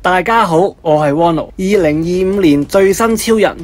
大家好，我係 Wono。2025年最新超人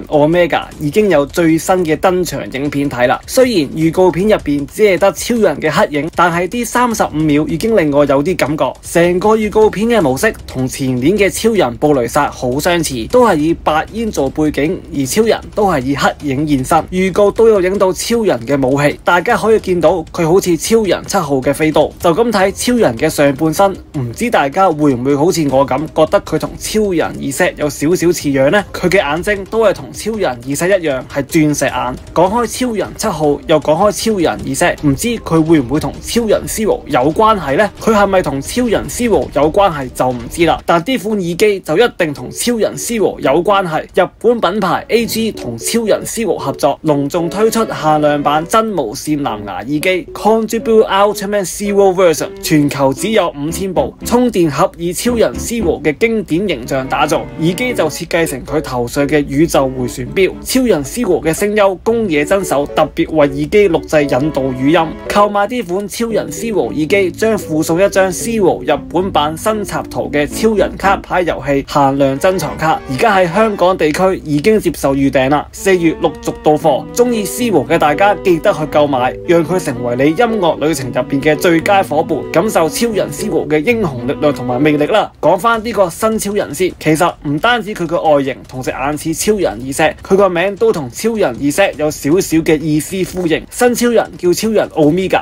Omega 已經有最新嘅登場影片睇啦。雖然預告片入邊只係得超人嘅黑影，但係啲35秒已經令我有啲感覺。成個預告片嘅模式同前年嘅超人布雷薩好相似，都係以白煙做背景，而超人都係以黑影現身。預告都有影到超人嘅武器，大家可以見到佢好似超人7號嘅飛刀。就咁睇超人嘅上半身，唔知大家會唔會好似我咁覺得佢同超人Z有少少似樣呢？佢嘅眼睛都係同超人Z一樣係鑽石眼。講開超人7號，又講開超人Z，唔知佢會唔會同超人 Zero 有關係呢？佢係咪同超人 Zero 有關係就唔知啦。但呢款耳機就一定同超人 Zero 有關係。日本品牌 AG 同超人 Zero 合作，隆重推出限量版真無線藍牙耳機 Contribute Ultimate Zero Version， 全球只有5000部。充電盒以超人 Zero 嘅經典形象打造，耳機就設計成佢頭上嘅宇宙迴旋鏢。超人 Zero 嘅聲優宮野真守特別為耳機錄製引導語音。購買呢款超人 Zero 耳機將附送一張 Zero 日本版新插圖嘅超人卡牌遊戲限量珍藏卡，而家喺香港地區已經接受預訂啦，4月陸續到貨。中意 Zero 嘅大家記得去購買，讓佢成為你音樂旅程入邊嘅最佳夥伴，感受超人 Zero 嘅英雄力量同埋魅力啦。講翻呢個新超人先，其實唔單止佢個外形同隻眼似超人Z，佢個名都同超人Z有少少嘅意思呼應。新超人叫超人 Omega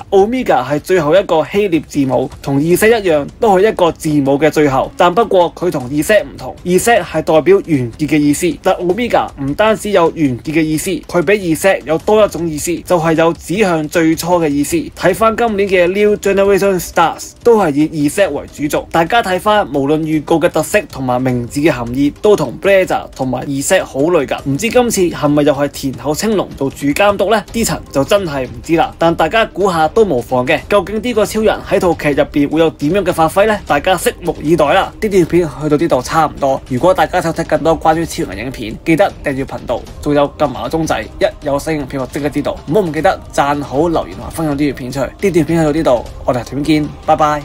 係最後一個希臘字母，同Z一樣都係一個字母嘅最後，但不過佢同Z唔同，Z係代表完結嘅意思，但 Omega 唔單止有完結嘅意思，佢比Z有多一種意思，就係有指向最初嘅意思。睇翻今年嘅 New Generation Stars 都係以Z為主軸，大家睇翻無論預告嘅特色同埋名字嘅含義都同 Blazer 同埋Z好類㗎。唔知今次係咪又係田口清龍做主監督呢？呢層就真係唔知啦，但大家估下都無妨嘅。究竟呢個超人喺套劇入邊會有點樣嘅發揮呢？大家拭目以待啦。呢條片去到呢度差唔多，如果大家想睇更多關於超人嘅影片，記得訂閱頻道，仲有撳埋個鐘仔，一有新影片我即刻知道。唔好唔記得讚好、留言同埋分享呢條片出去。呢條片去到呢度，我哋下條片見，拜拜。